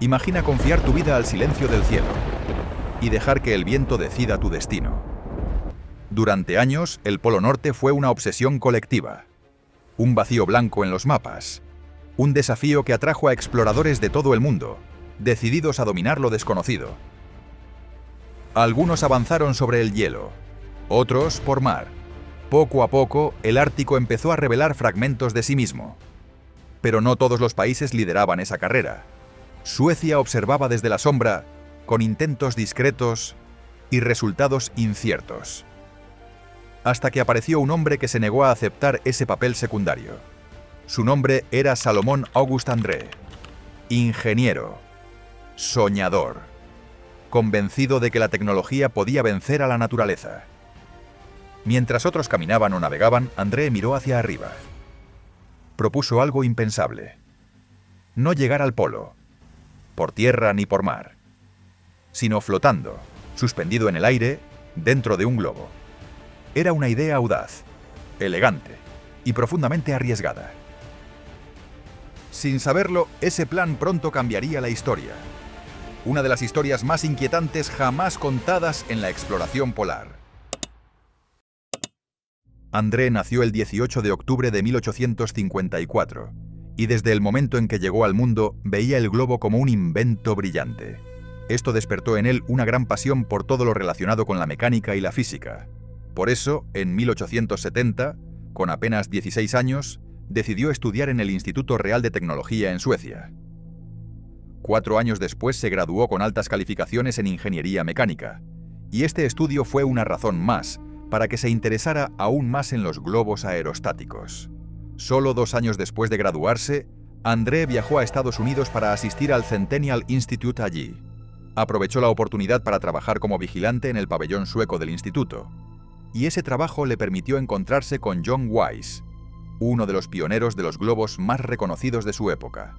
Imagina confiar tu vida al silencio del cielo y dejar que el viento decida tu destino. Durante años, el Polo Norte fue una obsesión colectiva, un vacío blanco en los mapas, un desafío que atrajo a exploradores de todo el mundo, decididos a dominar lo desconocido. Algunos avanzaron sobre el hielo, otros por mar. Poco a poco, el Ártico empezó a revelar fragmentos de sí mismo. Pero no todos los países lideraban esa carrera. Suecia observaba desde la sombra, con intentos discretos y resultados inciertos. Hasta que apareció un hombre que se negó a aceptar ese papel secundario. Su nombre era Salomón August Andrée. Ingeniero, soñador, convencido de que la tecnología podía vencer a la naturaleza. Mientras otros caminaban o navegaban, Andrée miró hacia arriba. Propuso algo impensable: no llegar al polo, por tierra ni por mar, sino flotando, suspendido en el aire, dentro de un globo. Era una idea audaz, elegante y profundamente arriesgada. Sin saberlo, ese plan pronto cambiaría la historia. Una de las historias más inquietantes jamás contadas en la exploración polar. Andrée nació el 18 de octubre de 1854, y desde el momento en que llegó al mundo veía el globo como un invento brillante. Esto despertó en él una gran pasión por todo lo relacionado con la mecánica y la física. Por eso, en 1870, con apenas 16 años, decidió estudiar en el Instituto Real de Tecnología en Suecia. 4 años después se graduó con altas calificaciones en ingeniería mecánica, y este estudio fue una razón más para que se interesara aún más en los globos aerostáticos. Solo 2 años después de graduarse, Andrée viajó a Estados Unidos para asistir al Centennial Institute allí. Aprovechó la oportunidad para trabajar como vigilante en el pabellón sueco del instituto, y ese trabajo le permitió encontrarse con John Wise, uno de los pioneros de los globos más reconocidos de su época.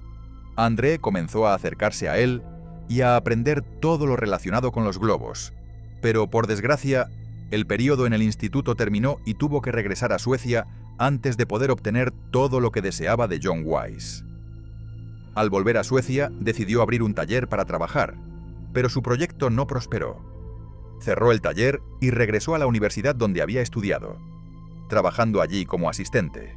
Andrée comenzó a acercarse a él y a aprender todo lo relacionado con los globos, pero por desgracia, el periodo en el instituto terminó y tuvo que regresar a Suecia antes de poder obtener todo lo que deseaba de John Wise. Al volver a Suecia, decidió abrir un taller para trabajar, pero su proyecto no prosperó. Cerró el taller y regresó a la universidad donde había estudiado, trabajando allí como asistente.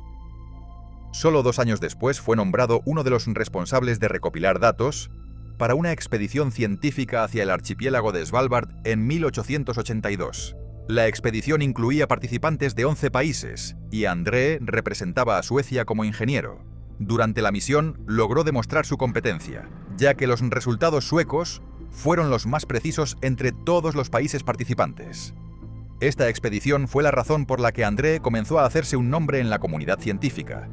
Solo 2 años después fue nombrado uno de los responsables de recopilar datos para una expedición científica hacia el archipiélago de Svalbard en 1882. La expedición incluía participantes de 11 países y Andrée representaba a Suecia como ingeniero. Durante la misión logró demostrar su competencia, ya que los resultados suecos fueron los más precisos entre todos los países participantes. Esta expedición fue la razón por la que Andrée comenzó a hacerse un nombre en la comunidad científica,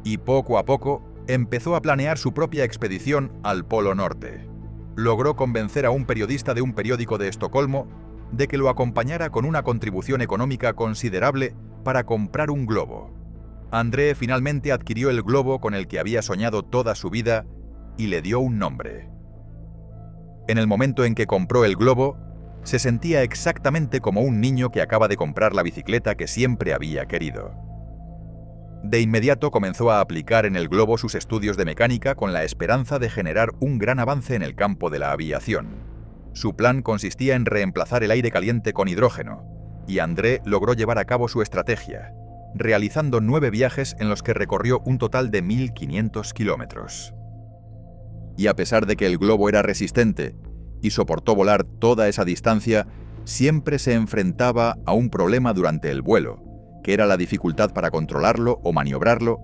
y poco a poco empezó a planear su propia expedición al Polo Norte. Logró convencer a un periodista de un periódico de Estocolmo de que lo acompañara con una contribución económica considerable para comprar un globo. Andrée finalmente adquirió el globo con el que había soñado toda su vida y le dio un nombre. En el momento en que compró el globo, se sentía exactamente como un niño que acaba de comprar la bicicleta que siempre había querido. De inmediato comenzó a aplicar en el globo sus estudios de mecánica con la esperanza de generar un gran avance en el campo de la aviación. Su plan consistía en reemplazar el aire caliente con hidrógeno, y Andrée logró llevar a cabo su estrategia, realizando 9 viajes en los que recorrió un total de 1.500 kilómetros. Y a pesar de que el globo era resistente y soportó volar toda esa distancia, siempre se enfrentaba a un problema durante el vuelo, que era la dificultad para controlarlo o maniobrarlo,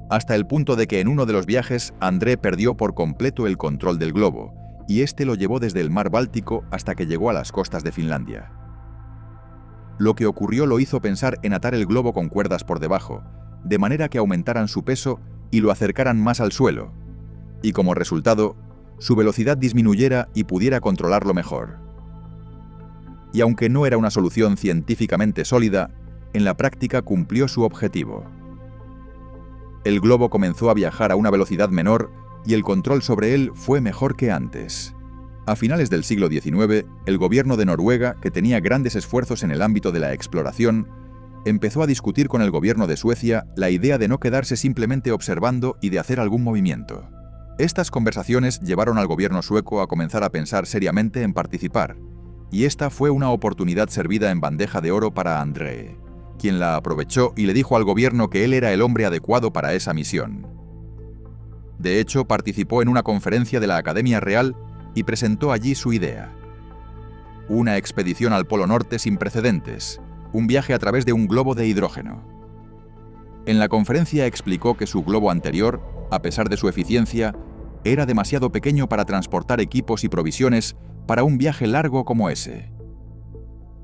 hasta el punto de que en uno de los viajes Andrée perdió por completo el control del globo, y este lo llevó desde el mar Báltico hasta que llegó a las costas de Finlandia. Lo que ocurrió lo hizo pensar en atar el globo con cuerdas por debajo, de manera que aumentaran su peso y lo acercaran más al suelo, y como resultado, su velocidad disminuyera y pudiera controlarlo mejor. Y aunque no era una solución científicamente sólida, en la práctica cumplió su objetivo. El globo comenzó a viajar a una velocidad menor y el control sobre él fue mejor que antes. A finales del siglo XIX, el gobierno de Noruega, que tenía grandes esfuerzos en el ámbito de la exploración, empezó a discutir con el gobierno de Suecia la idea de no quedarse simplemente observando y de hacer algún movimiento. Estas conversaciones llevaron al gobierno sueco a comenzar a pensar seriamente en participar, y esta fue una oportunidad servida en bandeja de oro para André, quien la aprovechó y le dijo al gobierno que él era el hombre adecuado para esa misión. De hecho, participó en una conferencia de la Academia Real y presentó allí su idea. Una expedición al Polo Norte sin precedentes, un viaje a través de un globo de hidrógeno. En la conferencia explicó que su globo anterior, a pesar de su eficiencia, era demasiado pequeño para transportar equipos y provisiones para un viaje largo como ese.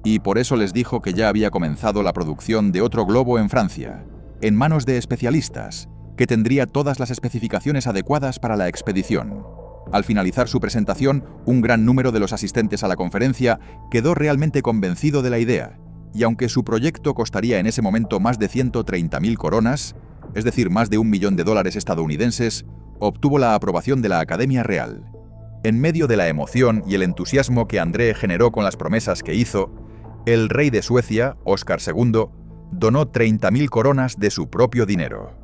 Y por eso les dijo que ya había comenzado la producción de otro globo en Francia, en manos de especialistas, que tendría todas las especificaciones adecuadas para la expedición. Al finalizar su presentación, un gran número de los asistentes a la conferencia quedó realmente convencido de la idea, y aunque su proyecto costaría en ese momento más de 130.000 coronas, es decir, más de $1 millón estadounidenses, obtuvo la aprobación de la Academia Real. En medio de la emoción y el entusiasmo que André generó con las promesas que hizo, el rey de Suecia, Óscar II, donó 30.000 coronas de su propio dinero.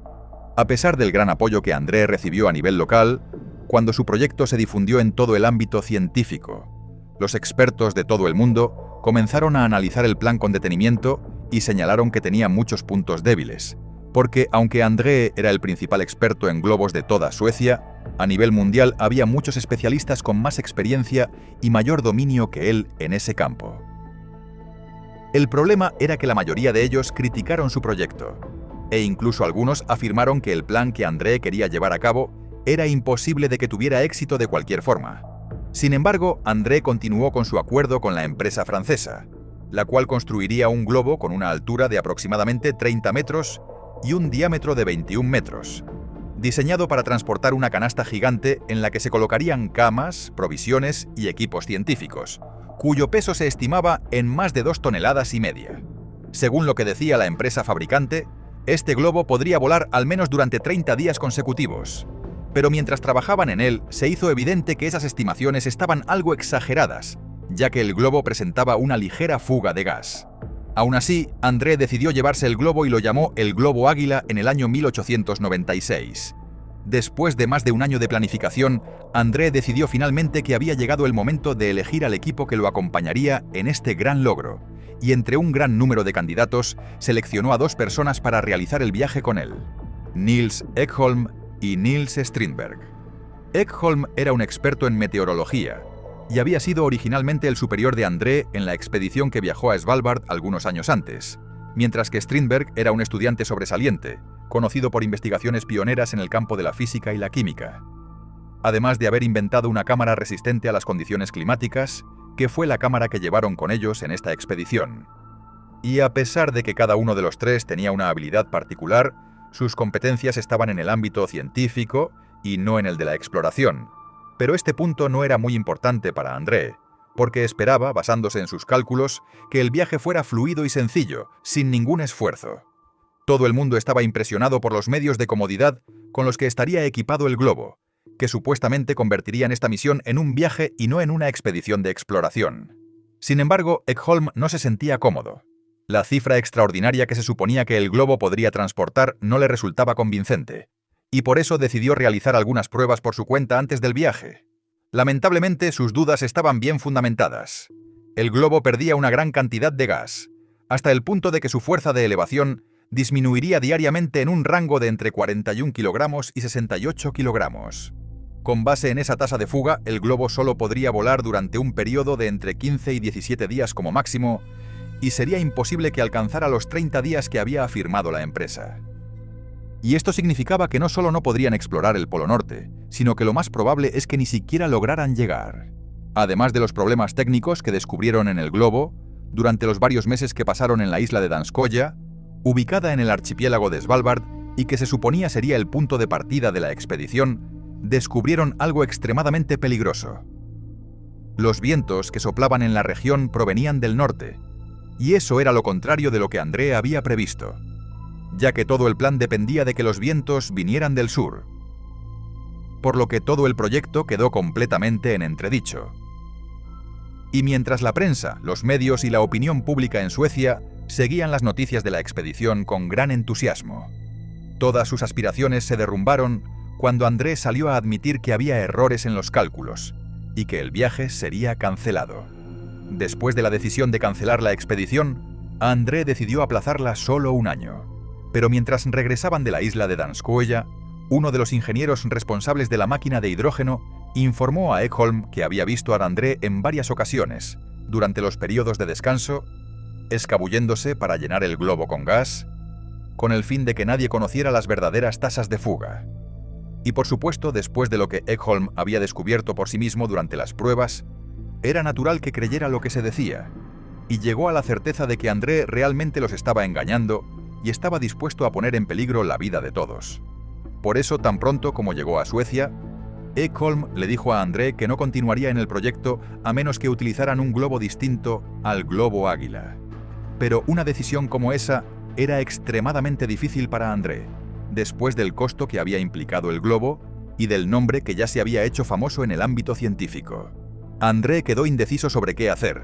A pesar del gran apoyo que André recibió a nivel local, cuando su proyecto se difundió en todo el ámbito científico, los expertos de todo el mundo comenzaron a analizar el plan con detenimiento y señalaron que tenía muchos puntos débiles, porque aunque André era el principal experto en globos de toda Suecia, a nivel mundial había muchos especialistas con más experiencia y mayor dominio que él en ese campo. El problema era que la mayoría de ellos criticaron su proyecto, e incluso algunos afirmaron que el plan que André quería llevar a cabo era imposible de que tuviera éxito de cualquier forma. Sin embargo, André continuó con su acuerdo con la empresa francesa, la cual construiría un globo con una altura de aproximadamente 30 metros y un diámetro de 21 metros, diseñado para transportar una canasta gigante en la que se colocarían camas, provisiones y equipos científicos, cuyo peso se estimaba en más de 2,5 toneladas. Según lo que decía la empresa fabricante, este globo podría volar al menos durante 30 días consecutivos. Pero mientras trabajaban en él, se hizo evidente que esas estimaciones estaban algo exageradas, ya que el globo presentaba una ligera fuga de gas. Aún así, André decidió llevarse el globo y lo llamó el Globo Águila en el año 1896. Después de más de un año de planificación, André decidió finalmente que había llegado el momento de elegir al equipo que lo acompañaría en este gran logro, y entre un gran número de candidatos, seleccionó a 2 personas para realizar el viaje con él: Niels Ekholm y Niels Strindberg. Ekholm era un experto en meteorología, y había sido originalmente el superior de André en la expedición que viajó a Svalbard algunos años antes, mientras que Strindberg era un estudiante sobresaliente, conocido por investigaciones pioneras en el campo de la física y la química, además de haber inventado una cámara resistente a las condiciones climáticas, que fue la cámara que llevaron con ellos en esta expedición. Y a pesar de que cada uno de los 3 tenía una habilidad particular, sus competencias estaban en el ámbito científico y no en el de la exploración. Pero este punto no era muy importante para André, porque esperaba, basándose en sus cálculos, que el viaje fuera fluido y sencillo, sin ningún esfuerzo. Todo el mundo estaba impresionado por los medios de comodidad con los que estaría equipado el globo, que supuestamente convertirían esta misión en un viaje y no en una expedición de exploración. Sin embargo, Ekholm no se sentía cómodo. La cifra extraordinaria que se suponía que el globo podría transportar no le resultaba convincente, y por eso decidió realizar algunas pruebas por su cuenta antes del viaje. Lamentablemente, sus dudas estaban bien fundamentadas. El globo perdía una gran cantidad de gas, hasta el punto de que su fuerza de elevación disminuiría diariamente en un rango de entre 41 kilogramos y 68 kilogramos. Con base en esa tasa de fuga, el globo solo podría volar durante un periodo de entre 15 y 17 días como máximo, y sería imposible que alcanzara los 30 días que había afirmado la empresa. Y esto significaba que no solo no podrían explorar el Polo Norte, sino que lo más probable es que ni siquiera lograran llegar. Además de los problemas técnicos que descubrieron en el globo, durante los varios meses que pasaron en la isla de Danskoya, ubicada en el archipiélago de Svalbard y que se suponía sería el punto de partida de la expedición, descubrieron algo extremadamente peligroso. Los vientos que soplaban en la región provenían del norte, y eso era lo contrario de lo que André había previsto, ya que todo el plan dependía de que los vientos vinieran del sur, por lo que todo el proyecto quedó completamente en entredicho. Y mientras la prensa, los medios y la opinión pública en Suecia seguían las noticias de la expedición con gran entusiasmo, todas sus aspiraciones se derrumbaron cuando André salió a admitir que había errores en los cálculos y que el viaje sería cancelado. Después de la decisión de cancelar la expedición, André decidió aplazarla solo un año. Pero mientras regresaban de la isla de Danskoya, uno de los ingenieros responsables de la máquina de hidrógeno informó a Ekholm que había visto a André en varias ocasiones, durante los periodos de descanso, escabulléndose para llenar el globo con gas, con el fin de que nadie conociera las verdaderas tasas de fuga. Y por supuesto, después de lo que Ekholm había descubierto por sí mismo durante las pruebas, era natural que creyera lo que se decía, y llegó a la certeza de que André realmente los estaba engañando y estaba dispuesto a poner en peligro la vida de todos. Por eso, tan pronto como llegó a Suecia, Ekholm le dijo a André que no continuaría en el proyecto a menos que utilizaran un globo distinto al globo Águila. Pero una decisión como esa era extremadamente difícil para André, después del costo que había implicado el globo y del nombre que ya se había hecho famoso en el ámbito científico. André quedó indeciso sobre qué hacer,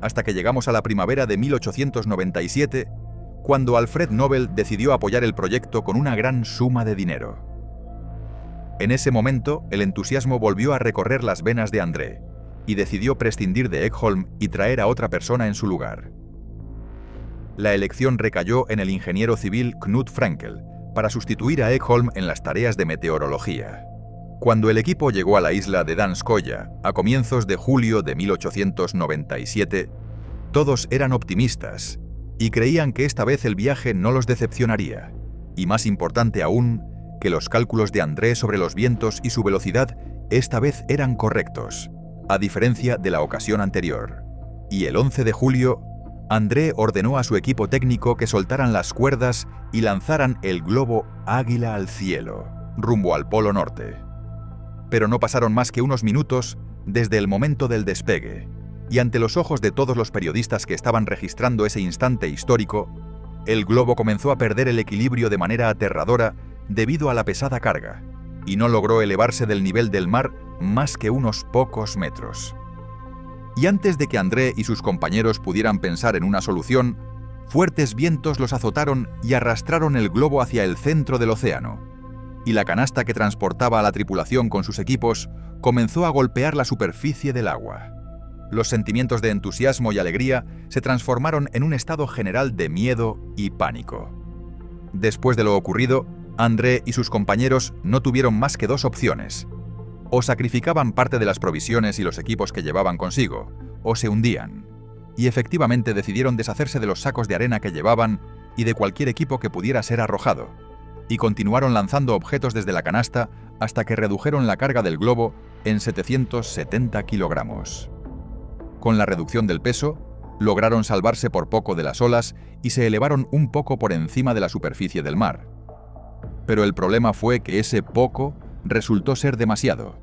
hasta que llegamos a la primavera de 1897, cuando Alfred Nobel decidió apoyar el proyecto con una gran suma de dinero. En ese momento, el entusiasmo volvió a recorrer las venas de André, y decidió prescindir de Ekholm y traer a otra persona en su lugar. La elección recayó en el ingeniero civil Knut Frankel, para sustituir a Ekholm en las tareas de meteorología. Cuando el equipo llegó a la isla de Danskoya, a comienzos de julio de 1897, todos eran optimistas y creían que esta vez el viaje no los decepcionaría, y más importante aún, que los cálculos de André sobre los vientos y su velocidad esta vez eran correctos, a diferencia de la ocasión anterior. Y el 11 de julio, André ordenó a su equipo técnico que soltaran las cuerdas y lanzaran el globo Águila al cielo, rumbo al Polo Norte. Pero no pasaron más que unos minutos desde el momento del despegue, y ante los ojos de todos los periodistas que estaban registrando ese instante histórico, el globo comenzó a perder el equilibrio de manera aterradora debido a la pesada carga, y no logró elevarse del nivel del mar más que unos pocos metros. Y antes de que André y sus compañeros pudieran pensar en una solución, fuertes vientos los azotaron y arrastraron el globo hacia el centro del océano, y la canasta que transportaba a la tripulación con sus equipos comenzó a golpear la superficie del agua. Los sentimientos de entusiasmo y alegría se transformaron en un estado general de miedo y pánico. Después de lo ocurrido, André y sus compañeros no tuvieron más que dos opciones: o sacrificaban parte de las provisiones y los equipos que llevaban consigo, o se hundían. Y efectivamente decidieron deshacerse de los sacos de arena que llevaban y de cualquier equipo que pudiera ser arrojado, y continuaron lanzando objetos desde la canasta hasta que redujeron la carga del globo en 770 kilogramos. Con la reducción del peso, lograron salvarse por poco de las olas y se elevaron un poco por encima de la superficie del mar. Pero el problema fue que ese poco resultó ser demasiado,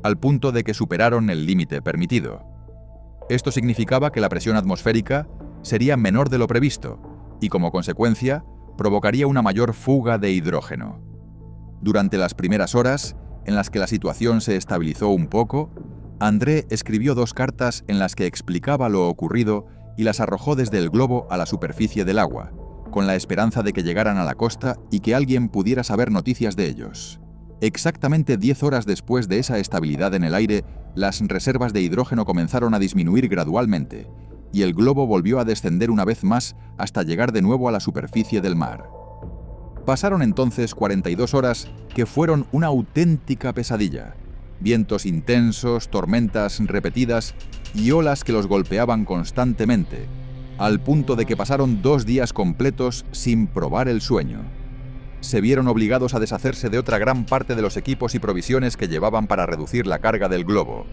al punto de que superaron el límite permitido. Esto significaba que la presión atmosférica sería menor de lo previsto y, como consecuencia, provocaría una mayor fuga de hidrógeno. Durante las primeras horas, en las que la situación se estabilizó un poco, André escribió dos cartas en las que explicaba lo ocurrido y las arrojó desde el globo a la superficie del agua, con la esperanza de que llegaran a la costa y que alguien pudiera saber noticias de ellos. Exactamente 10 horas después de esa estabilidad en el aire, las reservas de hidrógeno comenzaron a disminuir gradualmente, y el globo volvió a descender una vez más hasta llegar de nuevo a la superficie del mar. Pasaron entonces 42 horas que fueron una auténtica pesadilla. Vientos intensos, tormentas repetidas y olas que los golpeaban constantemente, al punto de que pasaron 2 días completos sin probar el sueño. Se vieron obligados a deshacerse de otra gran parte de los equipos y provisiones que llevaban para reducir la carga del globo.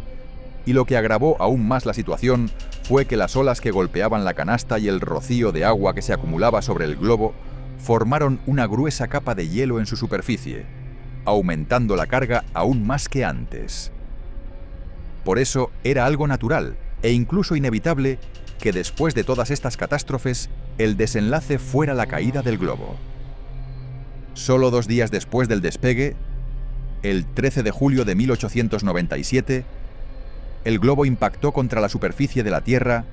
Y lo que agravó aún más la situación fue que las olas que golpeaban la canasta y el rocío de agua que se acumulaba sobre el globo formaron una gruesa capa de hielo en su superficie, aumentando la carga aún más que antes. Por eso era algo natural e incluso inevitable que después de todas estas catástrofes, el desenlace fuera la caída del globo. Solo 2 días después del despegue, el 13 de julio de 1897, el globo impactó contra la superficie de la Tierra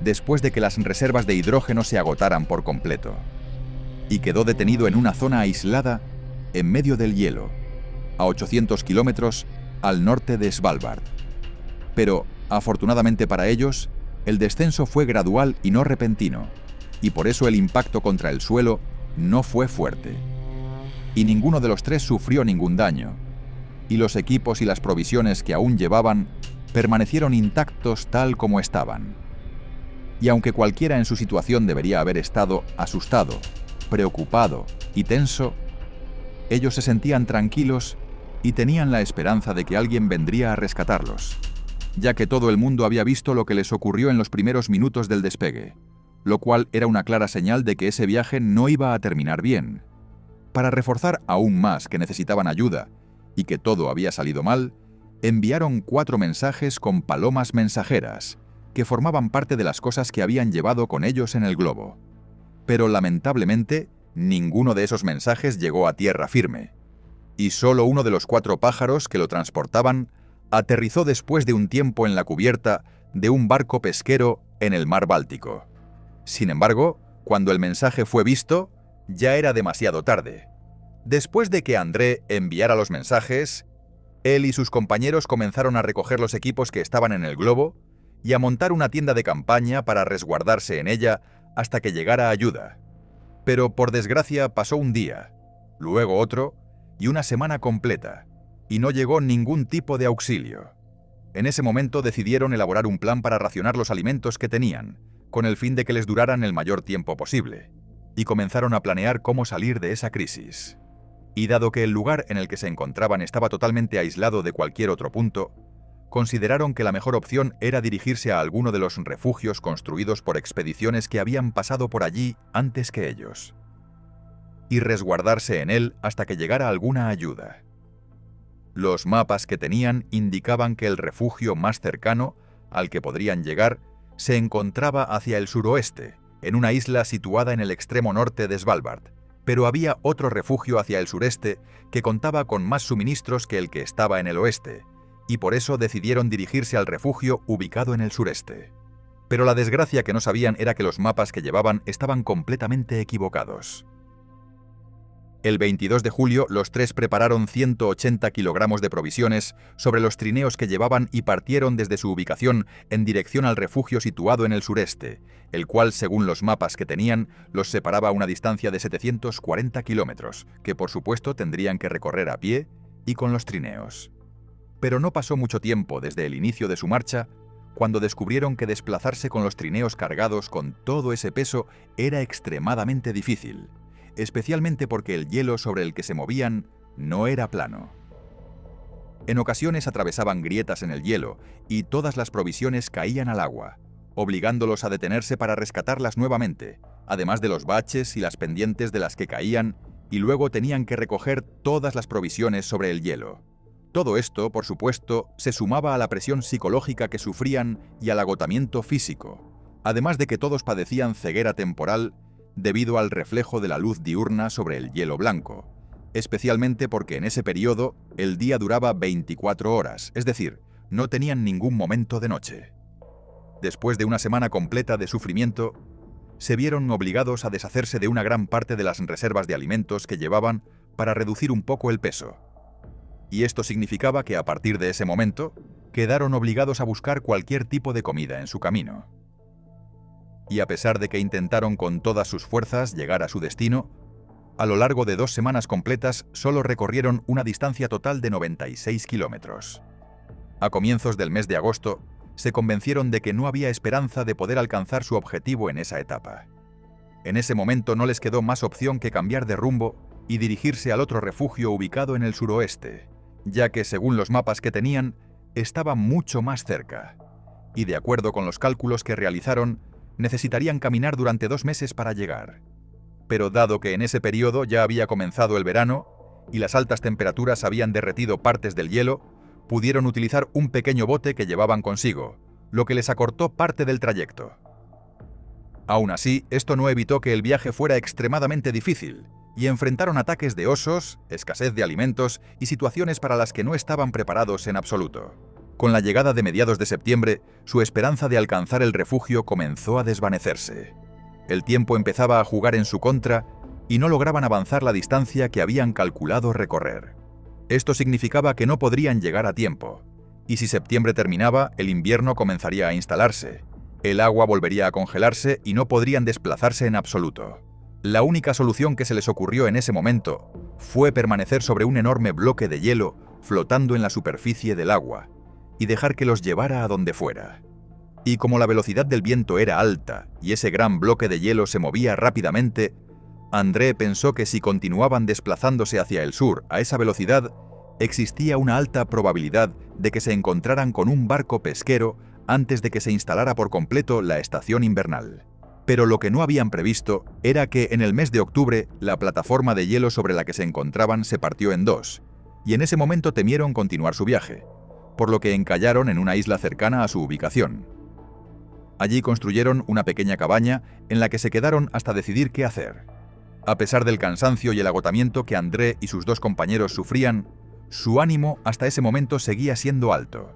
después de que las reservas de hidrógeno se agotaran por completo, y quedó detenido en una zona aislada en medio del hielo, a 800 kilómetros al norte de Svalbard. Pero, afortunadamente para ellos, el descenso fue gradual y no repentino, y por eso el impacto contra el suelo no fue fuerte. Y ninguno de los tres sufrió ningún daño, y los equipos y las provisiones que aún llevaban permanecieron intactos tal como estaban. Y aunque cualquiera en su situación debería haber estado asustado, preocupado y tenso, ellos se sentían tranquilos y tenían la esperanza de que alguien vendría a rescatarlos, ya que todo el mundo había visto lo que les ocurrió en los primeros minutos del despegue, lo cual era una clara señal de que ese viaje no iba a terminar bien. Para reforzar aún más que necesitaban ayuda y que todo había salido mal, enviaron 4 mensajes con palomas mensajeras, que formaban parte de las cosas que habían llevado con ellos en el globo. Pero lamentablemente, ninguno de esos mensajes llegó a tierra firme, y solo uno de los 4 pájaros que lo transportaban aterrizó después de un tiempo en la cubierta de un barco pesquero en el mar Báltico. Sin embargo, cuando el mensaje fue visto, ya era demasiado tarde. Después de que André enviara los mensajes, él y sus compañeros comenzaron a recoger los equipos que estaban en el globo y a montar una tienda de campaña para resguardarse en ella hasta que llegara ayuda. Pero por desgracia pasó un día, luego otro y una semana completa, y no llegó ningún tipo de auxilio. En ese momento decidieron elaborar un plan para racionar los alimentos que tenían, con el fin de que les duraran el mayor tiempo posible, y comenzaron a planear cómo salir de esa crisis. Y dado que el lugar en el que se encontraban estaba totalmente aislado de cualquier otro punto, consideraron que la mejor opción era dirigirse a alguno de los refugios construidos por expediciones que habían pasado por allí antes que ellos, y resguardarse en él hasta que llegara alguna ayuda. Los mapas que tenían indicaban que el refugio más cercano al que podrían llegar se encontraba hacia el suroeste, en una isla situada en el extremo norte de Svalbard, pero había otro refugio hacia el sureste que contaba con más suministros que el que estaba en el oeste, y por eso decidieron dirigirse al refugio ubicado en el sureste. Pero la desgracia que no sabían era que los mapas que llevaban estaban completamente equivocados. El 22 de julio, los 3 prepararon 180 kilogramos de provisiones sobre los trineos que llevaban y partieron desde su ubicación en dirección al refugio situado en el sureste, el cual, según los mapas que tenían, los separaba a una distancia de 740 kilómetros, que por supuesto tendrían que recorrer a pie y con los trineos. Pero no pasó mucho tiempo desde el inicio de su marcha, cuando descubrieron que desplazarse con los trineos cargados con todo ese peso era extremadamente difícil, especialmente porque el hielo sobre el que se movían no era plano. En ocasiones atravesaban grietas en el hielo y todas las provisiones caían al agua, obligándolos a detenerse para rescatarlas nuevamente, además de los baches y las pendientes de las que caían, y luego tenían que recoger todas las provisiones sobre el hielo. Todo esto, por supuesto, se sumaba a la presión psicológica que sufrían y al agotamiento físico, además de que todos padecían ceguera temporal debido al reflejo de la luz diurna sobre el hielo blanco, especialmente porque en ese periodo el día duraba 24 horas, es decir, no tenían ningún momento de noche. Después de una semana completa de sufrimiento, se vieron obligados a deshacerse de una gran parte de las reservas de alimentos que llevaban para reducir un poco el peso. Y esto significaba que a partir de ese momento, quedaron obligados a buscar cualquier tipo de comida en su camino. Y a pesar de que intentaron con todas sus fuerzas llegar a su destino, a lo largo de 2 semanas completas solo recorrieron una distancia total de 96 kilómetros. A comienzos del mes de agosto, se convencieron de que no había esperanza de poder alcanzar su objetivo en esa etapa. En ese momento no les quedó más opción que cambiar de rumbo y dirigirse al otro refugio ubicado en el suroeste, ya que, según los mapas que tenían, estaba mucho más cerca, y de acuerdo con los cálculos que realizaron, necesitarían caminar durante 2 meses para llegar. Pero dado que en ese periodo ya había comenzado el verano y las altas temperaturas habían derretido partes del hielo, pudieron utilizar un pequeño bote que llevaban consigo, lo que les acortó parte del trayecto. Aún así, esto no evitó que el viaje fuera extremadamente difícil, y enfrentaron ataques de osos, escasez de alimentos y situaciones para las que no estaban preparados en absoluto. Con la llegada de mediados de septiembre, su esperanza de alcanzar el refugio comenzó a desvanecerse. El tiempo empezaba a jugar en su contra y no lograban avanzar la distancia que habían calculado recorrer. Esto significaba que no podrían llegar a tiempo, y si septiembre terminaba, el invierno comenzaría a instalarse. El agua volvería a congelarse y no podrían desplazarse en absoluto. La única solución que se les ocurrió en ese momento fue permanecer sobre un enorme bloque de hielo flotando en la superficie del agua y dejar que los llevara a donde fuera. Y como la velocidad del viento era alta y ese gran bloque de hielo se movía rápidamente, André pensó que si continuaban desplazándose hacia el sur a esa velocidad, existía una alta probabilidad de que se encontraran con un barco pesquero antes de que se instalara por completo la estación invernal. Pero lo que no habían previsto era que en el mes de octubre la plataforma de hielo sobre la que se encontraban se partió en dos, y en ese momento temieron continuar su viaje, por lo que encallaron en una isla cercana a su ubicación. Allí construyeron una pequeña cabaña en la que se quedaron hasta decidir qué hacer. A pesar del cansancio y el agotamiento que André y sus dos compañeros sufrían, su ánimo hasta ese momento seguía siendo alto,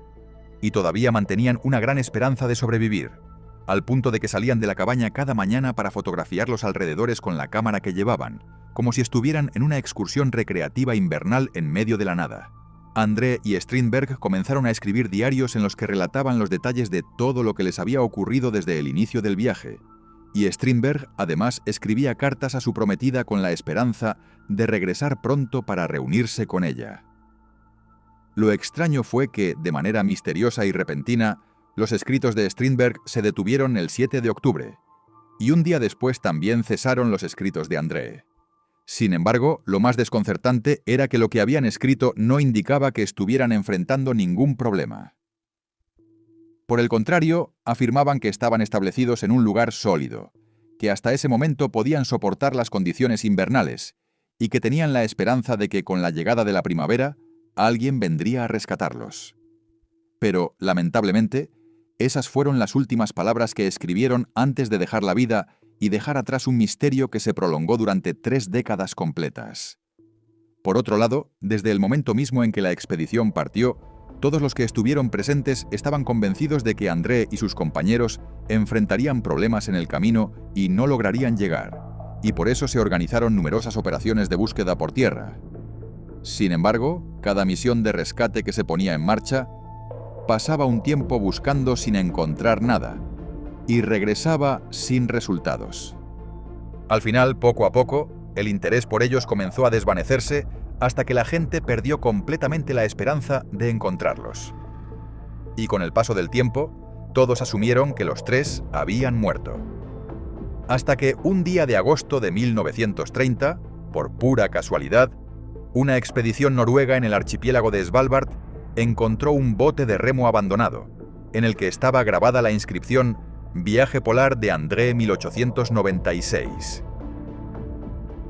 y todavía mantenían una gran esperanza de sobrevivir, al punto de que salían de la cabaña cada mañana para fotografiar los alrededores con la cámara que llevaban, como si estuvieran en una excursión recreativa invernal en medio de la nada. André y Strindberg comenzaron a escribir diarios en los que relataban los detalles de todo lo que les había ocurrido desde el inicio del viaje, y Strindberg además escribía cartas a su prometida con la esperanza de regresar pronto para reunirse con ella. Lo extraño fue que, de manera misteriosa y repentina, los escritos de Strindberg se detuvieron el 7 de octubre, y un día después también cesaron los escritos de André. Sin embargo, lo más desconcertante era que lo que habían escrito no indicaba que estuvieran enfrentando ningún problema. Por el contrario, afirmaban que estaban establecidos en un lugar sólido, que hasta ese momento podían soportar las condiciones invernales, y que tenían la esperanza de que con la llegada de la primavera, alguien vendría a rescatarlos. Pero, lamentablemente, esas fueron las últimas palabras que escribieron antes de dejar la vida y dejar atrás un misterio que se prolongó durante 3 décadas completas. Por otro lado, desde el momento mismo en que la expedición partió, todos los que estuvieron presentes estaban convencidos de que André y sus compañeros enfrentarían problemas en el camino y no lograrían llegar, y por eso se organizaron numerosas operaciones de búsqueda por tierra. Sin embargo, cada misión de rescate que se ponía en marcha pasaba un tiempo buscando sin encontrar nada y regresaba sin resultados. Al final, poco a poco, el interés por ellos comenzó a desvanecerse hasta que la gente perdió completamente la esperanza de encontrarlos. Y con el paso del tiempo, todos asumieron que los 3 habían muerto. Hasta que un día de agosto de 1930, por pura casualidad, una expedición noruega en el archipiélago de Svalbard encontró un bote de remo abandonado, en el que estaba grabada la inscripción «Viaje polar de André 1896».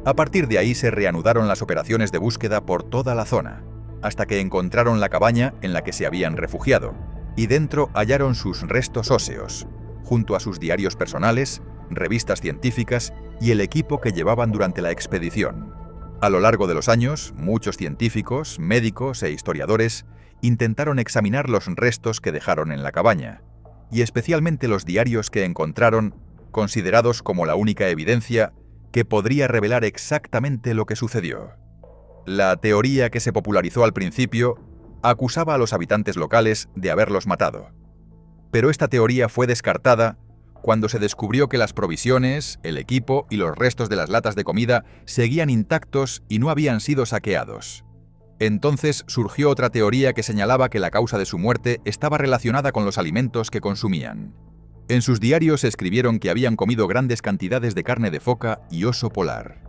A partir de ahí se reanudaron las operaciones de búsqueda por toda la zona, hasta que encontraron la cabaña en la que se habían refugiado, y dentro hallaron sus restos óseos, junto a sus diarios personales, revistas científicas y el equipo que llevaban durante la expedición. A lo largo de los años, muchos científicos, médicos e historiadores intentaron examinar los restos que dejaron en la cabaña, y especialmente los diarios que encontraron, considerados como la única evidencia que podría revelar exactamente lo que sucedió. La teoría que se popularizó al principio acusaba a los habitantes locales de haberlos matado. Pero esta teoría fue descartada cuando se descubrió que las provisiones, el equipo y los restos de las latas de comida seguían intactos y no habían sido saqueados. Entonces surgió otra teoría que señalaba que la causa de su muerte estaba relacionada con los alimentos que consumían. En sus diarios escribieron que habían comido grandes cantidades de carne de foca y oso polar.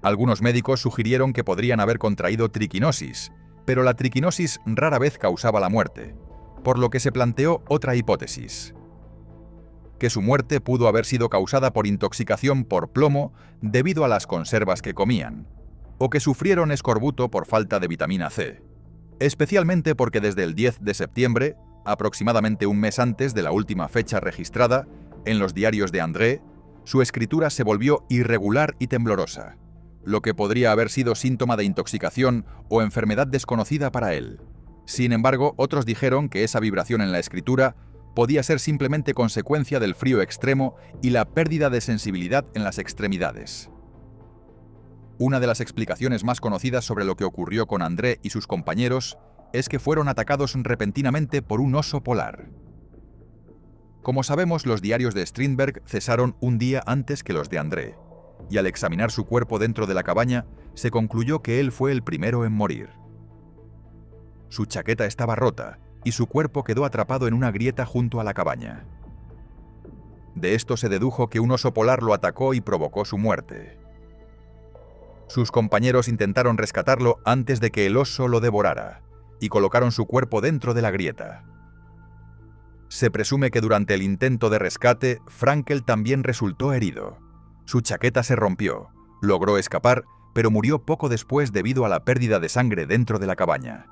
Algunos médicos sugirieron que podrían haber contraído triquinosis, pero la triquinosis rara vez causaba la muerte, por lo que se planteó otra hipótesis: que su muerte pudo haber sido causada por intoxicación por plomo debido a las conservas que comían, o que sufrieron escorbuto por falta de vitamina C, especialmente porque desde el 10 de septiembre, aproximadamente un mes antes de la última fecha registrada, en los diarios de André, su escritura se volvió irregular y temblorosa, lo que podría haber sido síntoma de intoxicación o enfermedad desconocida para él. Sin embargo, otros dijeron que esa vibración en la escritura podía ser simplemente consecuencia del frío extremo y la pérdida de sensibilidad en las extremidades. Una de las explicaciones más conocidas sobre lo que ocurrió con André y sus compañeros es que fueron atacados repentinamente por un oso polar. Como sabemos, los diarios de Strindberg cesaron un día antes que los de André, y al examinar su cuerpo dentro de la cabaña, se concluyó que él fue el primero en morir. Su chaqueta estaba rota, y su cuerpo quedó atrapado en una grieta junto a la cabaña. De esto se dedujo que un oso polar lo atacó y provocó su muerte. Sus compañeros intentaron rescatarlo antes de que el oso lo devorara, y colocaron su cuerpo dentro de la grieta. Se presume que durante el intento de rescate, Frankel también resultó herido. Su chaqueta se rompió, logró escapar, pero murió poco después debido a la pérdida de sangre dentro de la cabaña.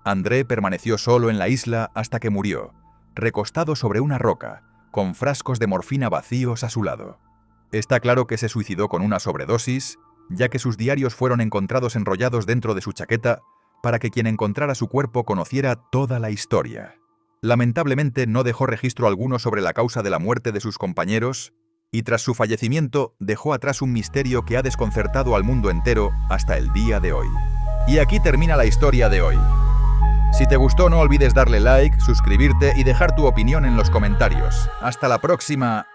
André permaneció solo en la isla hasta que murió, recostado sobre una roca, con frascos de morfina vacíos a su lado. Está claro que se suicidó con una sobredosis, ya que sus diarios fueron encontrados enrollados dentro de su chaqueta para que quien encontrara su cuerpo conociera toda la historia. Lamentablemente no dejó registro alguno sobre la causa de la muerte de sus compañeros y tras su fallecimiento dejó atrás un misterio que ha desconcertado al mundo entero hasta el día de hoy. Y aquí termina la historia de hoy. Si te gustó, no olvides darle like, suscribirte y dejar tu opinión en los comentarios. ¡Hasta la próxima!